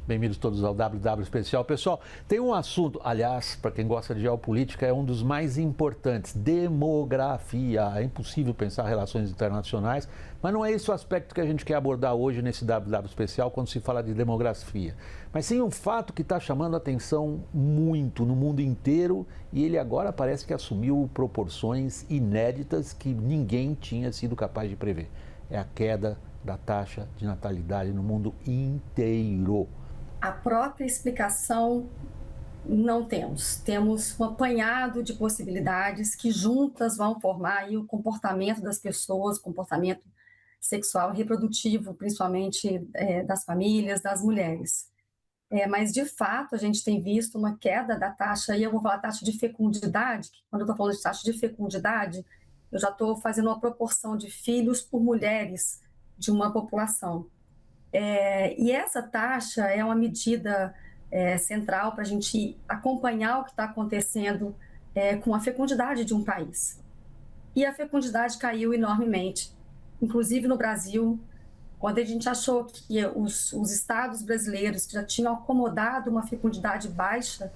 Bem-vindos todos ao WW Especial. Pessoal, tem um assunto, aliás, para quem gosta de geopolítica, é um dos mais importantes, demografia. É impossível pensar relações internacionais, mas não é esse o aspecto que a gente quer abordar hoje nesse WW Especial quando se fala de demografia. Mas sim um fato que está chamando a atenção muito no mundo inteiro e ele agora parece que assumiu proporções inéditas que ninguém tinha sido capaz de prever. É a queda da taxa de natalidade no mundo inteiro. A própria explicação não temos. Temos um apanhado de possibilidades que juntas vão formar aí o comportamento das pessoas, o comportamento sexual e reprodutivo, principalmente das famílias, das mulheres. Mas, de fato, a gente tem visto uma queda da taxa, e eu vou falar taxa de fecundidade, que quando eu estou falando de taxa de fecundidade, eu já estou fazendo uma proporção de filhos por mulheres de uma população. E essa taxa é uma medida central para a gente acompanhar o que está acontecendo com a fecundidade de um país. E a fecundidade caiu enormemente, inclusive no Brasil, quando a gente achou que os estados brasileiros que já tinham acomodado uma fecundidade baixa,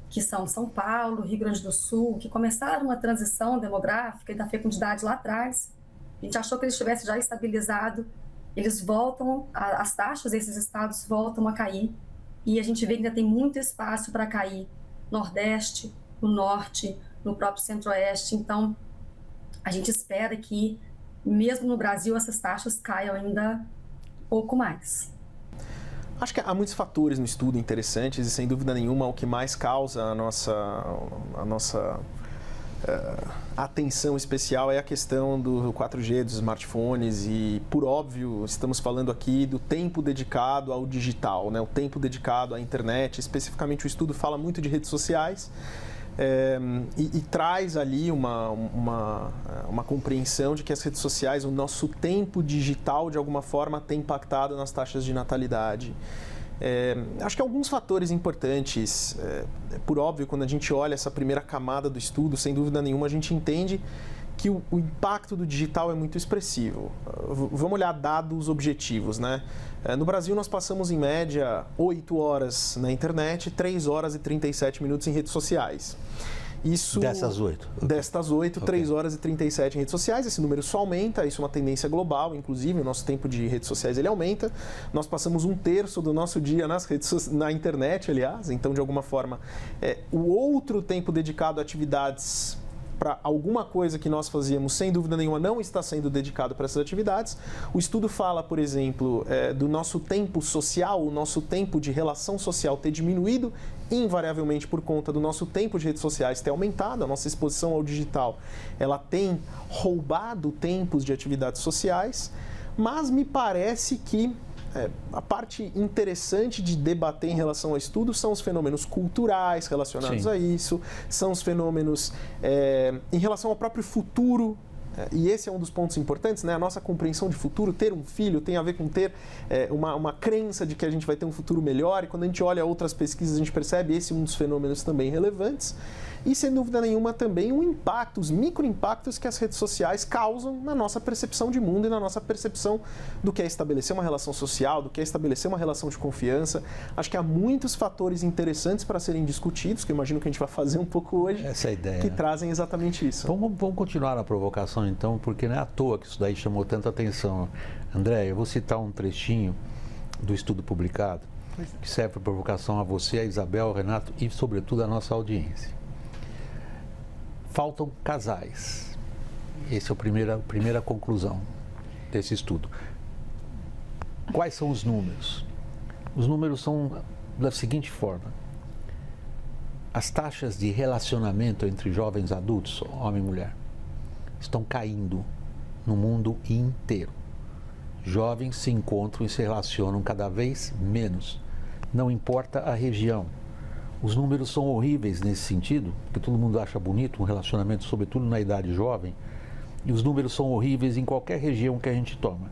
que são São Paulo, Rio Grande do Sul, que começaram uma transição demográfica e da fecundidade lá atrás, a gente achou que eles tivessem já estabilizado. Eles voltam, as taxas desses estados voltam a cair e a gente vê que ainda tem muito espaço para cair no Nordeste, no Norte, no próprio Centro-Oeste. Então, a gente espera que, mesmo no Brasil, essas taxas caiam ainda um pouco mais. Acho que há muitos fatores no estudo interessantes e, sem dúvida nenhuma, o que mais causa a nossa atenção especial é a questão do 4G, dos smartphones e, por óbvio, estamos falando aqui do tempo dedicado ao digital, né? O tempo dedicado à internet. Especificamente, o estudo fala muito de redes sociais e traz ali uma compreensão de que as redes sociais, o nosso tempo digital, de alguma forma, tem impactado nas taxas de natalidade. Acho que alguns fatores importantes, por óbvio, quando a gente olha essa primeira camada do estudo, sem dúvida nenhuma, a gente entende que o impacto do digital é muito expressivo. Vamos olhar dados objetivos, né? No Brasil, nós passamos, em média, 8 horas na internet, 3 horas e 37 minutos em redes sociais. Dessas 8? Destas 8, okay. 3 horas e 37 em redes sociais. Esse número só aumenta, isso é uma tendência global, inclusive o nosso tempo de redes sociais ele aumenta. Nós passamos 1/3 do nosso dia na internet, aliás, então de alguma forma o outro tempo dedicado a atividades para alguma coisa que nós fazíamos, sem dúvida nenhuma, não está sendo dedicado para essas atividades. O estudo fala, por exemplo, do nosso tempo social, o nosso tempo de relação social ter diminuído, invariavelmente por conta do nosso tempo de redes sociais ter aumentado, a nossa exposição ao digital, ela tem roubado tempos de atividades sociais, mas me parece que a parte interessante de debater em relação ao estudo são os fenômenos culturais relacionados a isso, são os fenômenos em relação ao próprio futuro. E esse é um dos pontos importantes, né? A nossa compreensão de futuro, ter um filho tem a ver com ter uma crença de que a gente vai ter um futuro melhor, e quando a gente olha outras pesquisas a gente percebe esse é um dos fenômenos também relevantes. E, sem dúvida nenhuma, também o impacto, os microimpactos que as redes sociais causam na nossa percepção de mundo e na nossa percepção do que é estabelecer uma relação social, do que é estabelecer uma relação de confiança. Acho que há muitos fatores interessantes para serem discutidos, que eu imagino que a gente vai fazer um pouco hoje, essa é a ideia, que trazem exatamente isso. Vamos continuar na provocação, então, porque não é à toa que isso daí chamou tanta atenção. André, eu vou citar um trechinho do estudo publicado, que serve para provocação a você, a Isabel, ao Renato e, sobretudo, a nossa audiência. Faltam casais. Essa é a primeira conclusão desse estudo. Quais são os números? Os números são da seguinte forma. As taxas de relacionamento entre jovens adultos, homem e mulher, estão caindo no mundo inteiro. Jovens se encontram e se relacionam cada vez menos. Não importa a região. Os números são horríveis nesse sentido, porque todo mundo acha bonito um relacionamento, sobretudo na idade jovem, e os números são horríveis em qualquer região que a gente toma.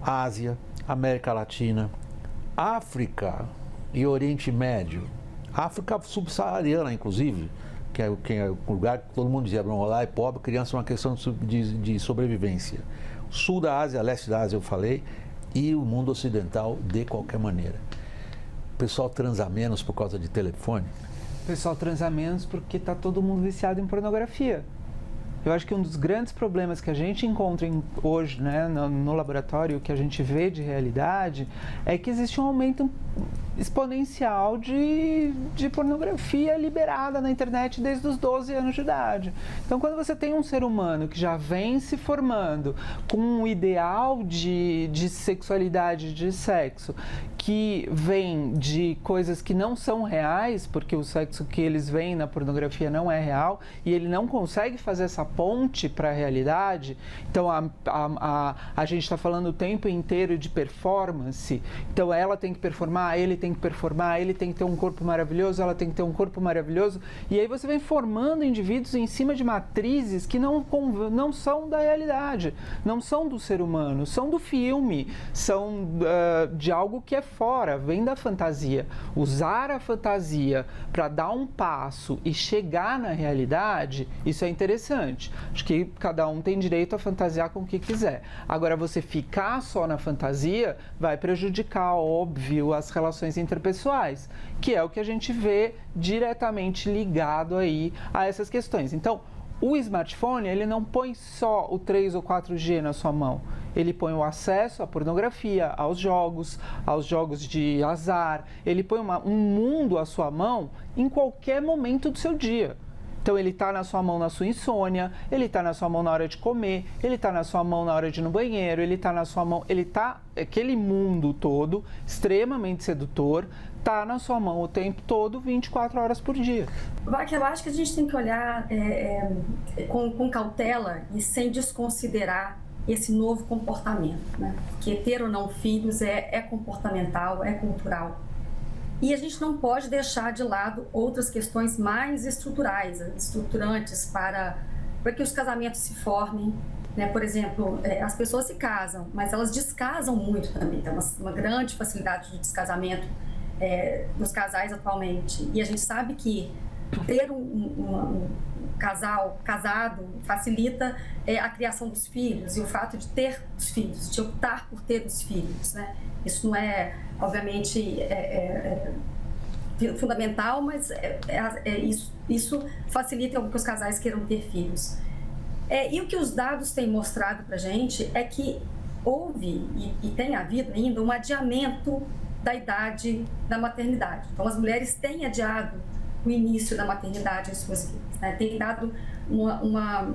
Ásia, América Latina, África e Oriente Médio, África subsaariana, inclusive, que é o lugar que todo mundo dizia, lá é pobre, criança é uma questão de sobrevivência. Sul da Ásia, leste da Ásia eu falei, e o mundo ocidental de qualquer maneira. pessoal transa menos por causa de telefone? O pessoal transa menos porque está todo mundo viciado em pornografia. Eu acho que um dos grandes problemas que a gente encontra hoje, né, no laboratório, que a gente vê de realidade, é que existe um aumento exponencial de pornografia liberada na internet desde os 12 anos de idade. Então, quando você tem um ser humano que já vem se formando com um ideal de sexualidade, de sexo, que vem de coisas que não são reais, porque o sexo que eles veem na pornografia não é real, e ele não consegue fazer essa ponte para a realidade. Então, a gente está falando o tempo inteiro de performance. Então, ela tem que performar, ele tem que performar, ele tem que ter um corpo maravilhoso, ela tem que ter um corpo maravilhoso. E aí você vem formando indivíduos em cima de matrizes que não são da realidade, não são do ser humano, são do filme, são de algo que é fora, vem da fantasia. Usar a fantasia para dar um passo e chegar na realidade, isso é interessante. Acho que cada um tem direito a fantasiar com o que quiser. Agora, você ficar só na fantasia vai prejudicar, óbvio, as relações interpessoais, que é o que a gente vê diretamente ligado aí a essas questões. Então, o smartphone, ele não põe só o 3 ou 4G na sua mão. Ele põe o acesso à pornografia, aos jogos de azar. Ele põe um mundo à sua mão em qualquer momento do seu dia. Então, ele está na sua mão na sua insônia, ele está na sua mão na hora de comer, ele está na sua mão na hora de ir no banheiro, ele está na sua mão... Aquele mundo todo, extremamente sedutor, está na sua mão o tempo todo, 24 horas por dia. Eu acho que a gente tem que olhar com cautela e sem desconsiderar esse novo comportamento, né? Porque ter ou não filhos é comportamental, é cultural. E a gente não pode deixar de lado outras questões mais estruturais, estruturantes para que os casamentos se formem, né? Por exemplo, as pessoas se casam, mas elas descasam muito também. Tem uma grande facilidade de descasamento dos casais atualmente. E a gente sabe que ter um casal casado facilita a criação dos filhos e o fato de ter os filhos, de optar por ter os filhos, né? Isso não é, obviamente, fundamental, mas isso facilita que os casais queiram ter filhos. E o que os dados têm mostrado para a gente é que houve e tem havido ainda um adiamento da idade da maternidade. Então, as mulheres têm adiado o início da maternidade em suas vidas, né? Tem dado uma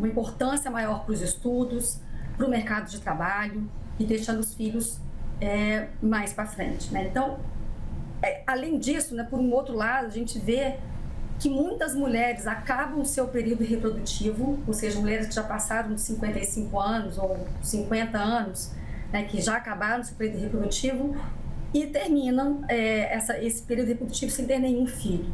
importância maior para os estudos, para o mercado de trabalho e deixando os filhos mais para frente, né? Então, além disso, né, por um outro lado, a gente vê que muitas mulheres acabam o seu período reprodutivo, ou seja, mulheres que já passaram dos 55 anos ou 50 anos, né, que já acabaram o seu período reprodutivo e terminam esse período reprodutivo sem ter nenhum filho,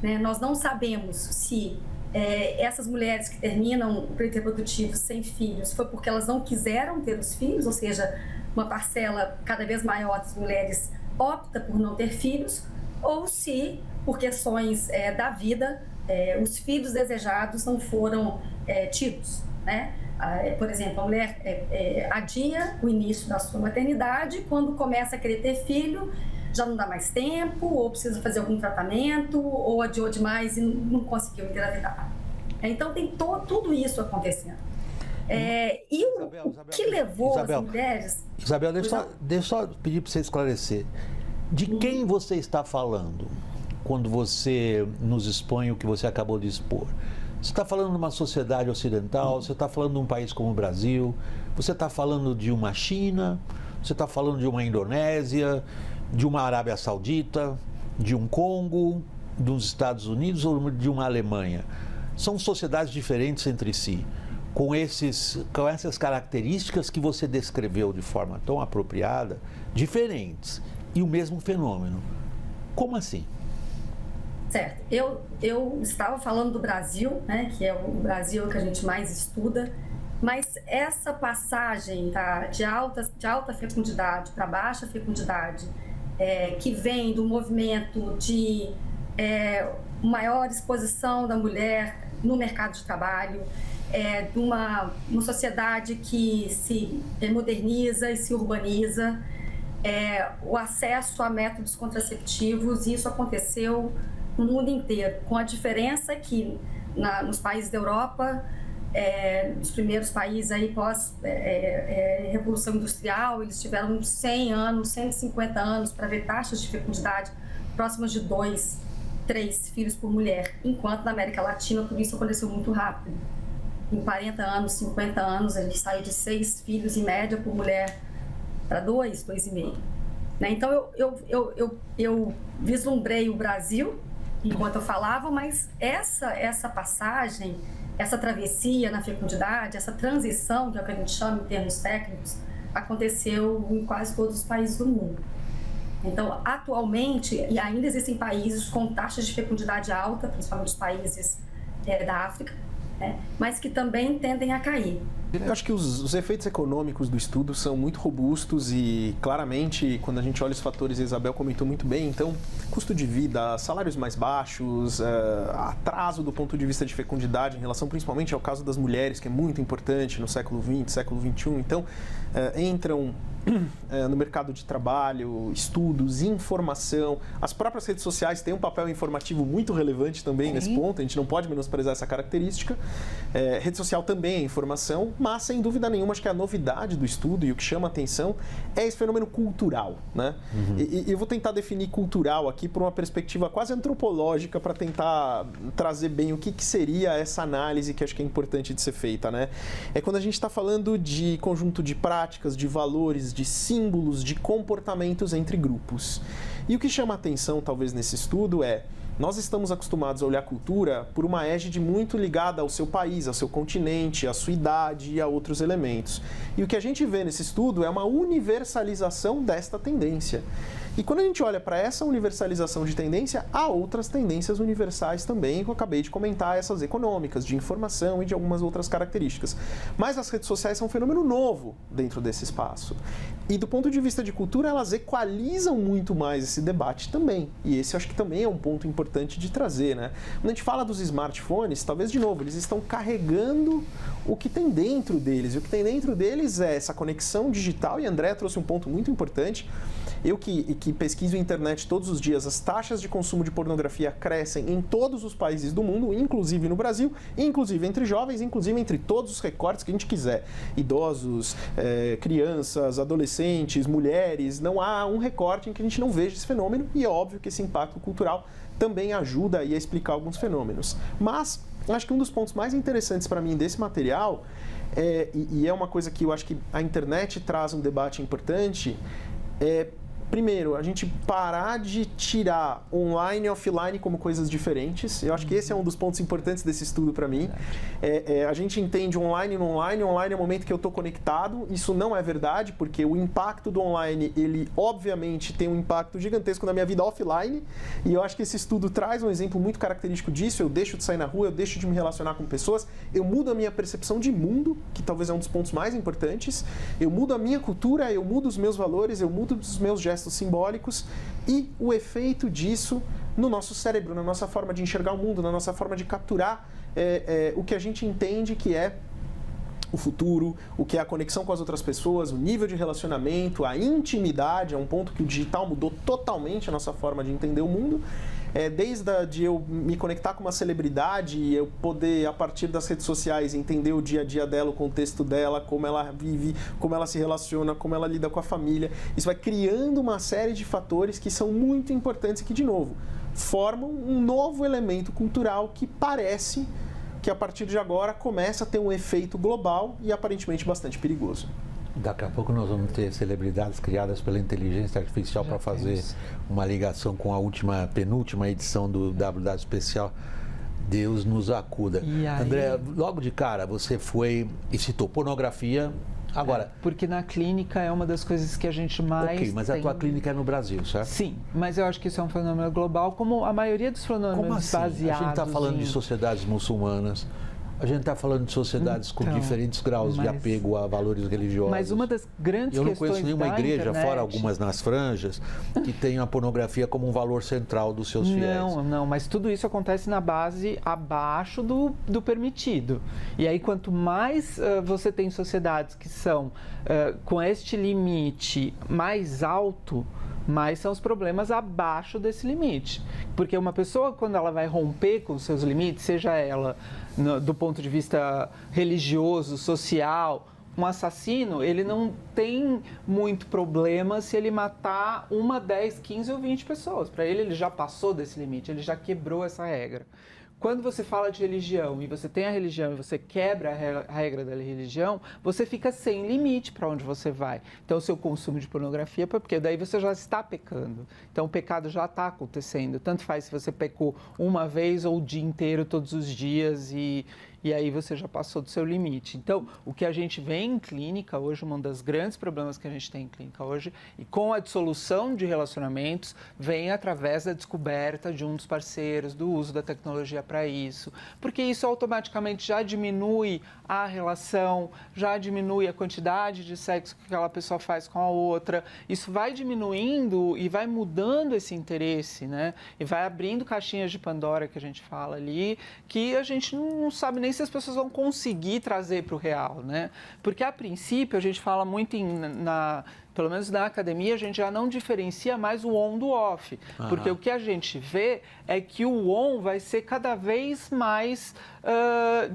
né? Nós não sabemos se essas mulheres que terminam o período reprodutivo sem filhos foi porque elas não quiseram ter os filhos, ou seja, uma parcela cada vez maior das mulheres opta por não ter filhos, ou se, por questões da vida, os filhos desejados não foram tidos, né? Por exemplo, a mulher adia o início da sua maternidade, quando começa a querer ter filho, já não dá mais tempo, ou precisa fazer algum tratamento, ou adiou demais e não conseguiu engravidar. Então, tem tudo isso acontecendo. O que levou as mulheres... Isabel, deixa eu só pedir para você esclarecer. De quem você está falando quando você nos expõe o que você acabou de expor? Você está falando de uma sociedade ocidental, você está falando de um país como o Brasil, você está falando de uma China, você está falando de uma Indonésia, de uma Arábia Saudita, de um Congo, dos Estados Unidos ou de uma Alemanha? São sociedades diferentes entre si, com essas características que você descreveu de forma tão apropriada, diferentes, e o mesmo fenômeno. Como assim? Certo. Eu estava falando do Brasil, né, que é o Brasil que a gente mais estuda, mas essa passagem de alta fecundidade para baixa fecundidade, que vem do movimento de maior exposição da mulher no mercado de trabalho, de uma sociedade que se moderniza e se urbaniza, o acesso a métodos contraceptivos, e isso aconteceu no mundo inteiro, com a diferença que nos países da Europa, nos primeiros países aí pós Revolução Industrial, eles tiveram 100 anos, 150 anos para ver taxas de fecundidade próximas de 2, 3 filhos por mulher, enquanto na América Latina tudo isso aconteceu muito rápido. Em 40 anos, 50 anos, a gente saiu de 6 filhos em média por mulher para 2, 2,5. Né? Então eu vislumbrei o Brasil enquanto eu falava, mas essa passagem, essa travessia na fecundidade, essa transição, que é o que a gente chama em termos técnicos, aconteceu em quase todos os países do mundo. Então, atualmente, e ainda existem países com taxas de fecundidade alta, principalmente os países da África, né, mas que também tendem a cair. Eu acho que os efeitos econômicos do estudo são muito robustos e, claramente, quando a gente olha os fatores, a Isabel comentou muito bem, então, custo de vida, salários mais baixos, atraso do ponto de vista de fecundidade em relação principalmente ao caso das mulheres, que é muito importante no século XX, século XXI, então, entram no mercado de trabalho, estudos, informação. As próprias redes sociais têm um papel informativo muito relevante também nesse ponto, a gente não pode menosprezar essa característica. Rede social também é informação, mas sem dúvida nenhuma, acho que a novidade do estudo e o que chama a atenção é esse fenômeno cultural, né? E eu vou tentar definir cultural aqui por uma perspectiva quase antropológica para tentar trazer bem o que seria essa análise que acho que é importante de ser feita, né? É quando a gente está falando de conjunto de práticas, de valores, de símbolos, de comportamentos entre grupos. E o que chama a atenção, talvez, nesse estudo nós estamos acostumados a olhar a cultura por uma égide muito ligada ao seu país, ao seu continente, à sua idade e a outros elementos. E o que a gente vê nesse estudo é uma universalização desta tendência. E quando a gente olha para essa universalização de tendência, há outras tendências universais também, que eu acabei de comentar, essas econômicas, de informação e de algumas outras características. Mas as redes sociais são um fenômeno novo dentro desse espaço. E do ponto de vista de cultura, elas equalizam muito mais esse debate também. E esse eu acho que também é um ponto importante de trazer, né? Quando a gente fala dos smartphones, talvez, de novo, eles estão carregando o que tem dentro deles. E o que tem dentro deles é essa conexão digital, e a André trouxe um ponto muito importante. Eu que pesquiso a internet todos os dias, as taxas de consumo de pornografia crescem em todos os países do mundo, inclusive no Brasil, inclusive entre jovens, inclusive entre todos os recortes que a gente quiser. Idosos, crianças, adolescentes, mulheres, não há um recorte em que a gente não veja esse fenômeno, e é óbvio que esse impacto cultural também ajuda aí a explicar alguns fenômenos. Mas acho que um dos pontos mais interessantes para mim desse material, e é uma coisa que eu acho que a internet traz um debate importante, primeiro, a gente parar de tirar online e offline como coisas diferentes. Eu acho que esse é um dos pontos importantes desse estudo para mim. A gente entende online é o momento que eu estou conectado. Isso não é verdade, porque o impacto do online, ele obviamente tem um impacto gigantesco na minha vida offline. E eu acho que esse estudo traz um exemplo muito característico disso. Eu deixo de sair na rua, eu deixo de me relacionar com pessoas, eu mudo a minha percepção de mundo, que talvez é um dos pontos mais importantes. Eu mudo a minha cultura, eu mudo os meus valores, eu mudo os meus gestos simbólicos, e o efeito disso no nosso cérebro, na nossa forma de enxergar o mundo, na nossa forma de capturar o que a gente entende que é o futuro, o que é a conexão com as outras pessoas, o nível de relacionamento, a intimidade, é um ponto que o digital mudou totalmente a nossa forma de entender o mundo. Desde eu me conectar com uma celebridade e eu poder, a partir das redes sociais, entender o dia a dia dela, o contexto dela, como ela vive, como ela se relaciona, como ela lida com a família. Isso vai criando uma série de fatores que são muito importantes e que, de novo, formam um novo elemento cultural que parece que, a partir de agora, começa a ter um efeito global e aparentemente bastante perigoso. Daqui a pouco nós vamos ter celebridades criadas pela inteligência artificial para fazer uma ligação com a penúltima edição do WW Especial. Deus nos acuda. André, logo de cara você foi e citou pornografia. Agora, porque na clínica é uma das coisas que a gente mais Ok, mas a tua clínica é no Brasil, certo? Sim, mas eu acho que isso é um fenômeno global, como a maioria dos fenômenos como assim? baseados A gente está falando de sociedades muçulmanas, A gente está falando de sociedades com diferentes graus de apego a valores religiosos. Mas uma das grandes Eu não questões conheço nenhuma da igreja, internet... fora algumas nas franjas, que tenham a pornografia como um valor central dos seus fiéis. Não, mas tudo isso acontece na base abaixo do permitido. E aí, quanto mais você tem sociedades que são com este limite mais alto, mais são os problemas abaixo desse limite. Porque uma pessoa, quando ela vai romper com os seus limites, seja ela do ponto de vista religioso, social, um assassino, ele não tem muito problema se ele matar 1, 10, 15 ou 20 pessoas. Para ele já passou desse limite, ele já quebrou essa regra. Quando você fala de religião e você tem a religião e você quebra a regra da religião, você fica sem limite para onde você vai. Então, o seu consumo de pornografia, porque daí você já está pecando. Então, o pecado já está acontecendo. Tanto faz se você pecou uma vez ou o dia inteiro, todos os dias, e aí você já passou do seu limite. Então, o que a gente vê em clínica hoje, um dos grandes problemas que a gente tem em clínica hoje, e com a dissolução de relacionamentos, vem através da descoberta de um dos parceiros, do uso da tecnologia para isso. Porque isso automaticamente já diminui a relação, já diminui a quantidade de sexo que aquela pessoa faz com a outra. Isso vai diminuindo e vai mudando esse interesse, né? E vai abrindo caixinhas de Pandora, que a gente fala ali, que a gente não sabe nem se as pessoas vão conseguir trazer para o real, né? Porque, a princípio, a gente fala muito pelo menos na academia, a gente já não diferencia mais o on do off. Porque o que a gente vê é que o on vai ser cada vez mais,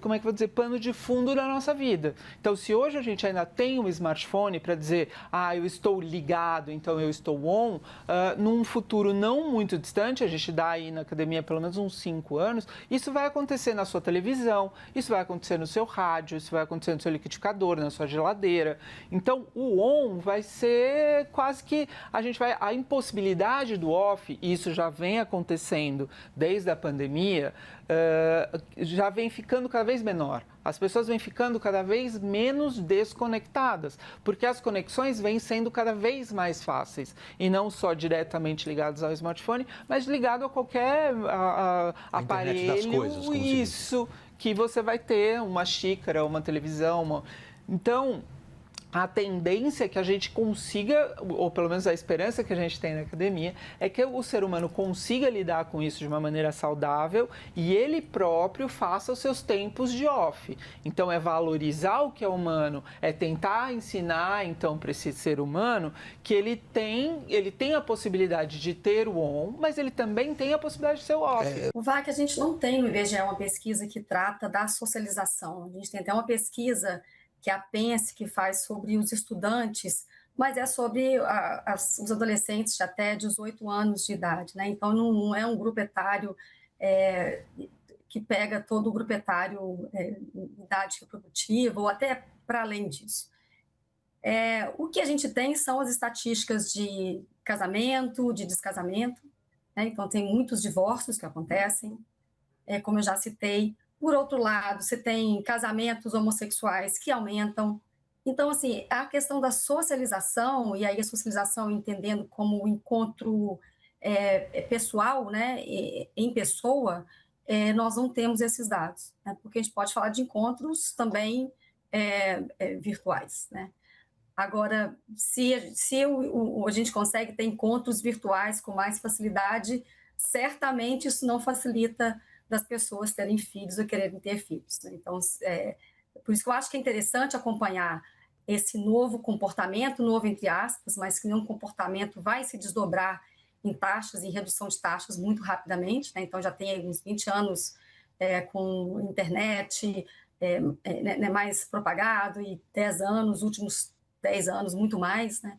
como é que eu vou dizer, pano de fundo da nossa vida. Então, se hoje a gente ainda tem um smartphone para dizer, eu estou ligado, então eu estou on, num futuro não muito distante, a gente dá aí na academia pelo menos uns 5 anos, isso vai acontecer na sua televisão, isso vai acontecer no seu rádio, isso vai acontecer no seu liquidificador, na sua geladeira. Então, o on vai ser quase que a impossibilidade do off, e isso já vem acontecendo desde a pandemia, já vem ficando cada vez menor. As pessoas vêm ficando cada vez menos desconectadas, porque as conexões vêm sendo cada vez mais fáceis, e não só diretamente ligadas ao smartphone, mas ligado a qualquer aparelho, internet das coisas, como isso, que você vai ter uma xícara, uma televisão, Então, a tendência é que a gente consiga, ou pelo menos a esperança que a gente tem na academia, é que o ser humano consiga lidar com isso de uma maneira saudável e ele próprio faça os seus tempos de off. Então, é valorizar o que é humano, é tentar ensinar, então, para esse ser humano que ele tem a possibilidade de ter o on, mas ele também tem a possibilidade de ser o off. O VAC, a gente não tem no IBGE uma pesquisa que trata da socialização. A gente tem até uma pesquisa que a PENSE, que faz sobre os estudantes, mas é sobre os adolescentes de até 18 anos de idade, né? Então, não é um grupo etário que pega todo o grupo etário idade reprodutiva, ou até para além disso. O que a gente tem são as estatísticas de casamento, de descasamento, né? Então, tem muitos divórcios que acontecem, como eu já citei. Por outro lado, você tem casamentos homossexuais que aumentam. Então, assim, a questão da socialização, e aí a socialização entendendo como o encontro pessoal, né, em pessoa, nós não temos esses dados, né, porque a gente pode falar de encontros também virtuais, né. Agora, se a gente consegue ter encontros virtuais com mais facilidade, certamente isso não facilita das pessoas terem filhos ou quererem ter filhos, né? Então, por isso que eu acho que é interessante acompanhar esse novo comportamento, novo entre aspas, mas que nenhum comportamento vai se desdobrar em taxas, em redução de taxas muito rapidamente, né? Então, já tem uns 20 anos com internet mais propagado, e 10 anos, últimos 10 anos, muito mais, né?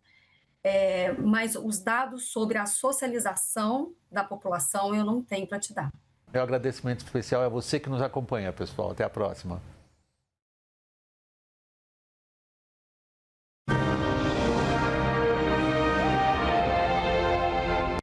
Mas os dados sobre a socialização da população eu não tenho para te dar. Meu agradecimento especial é a você que nos acompanha, pessoal. Até a próxima.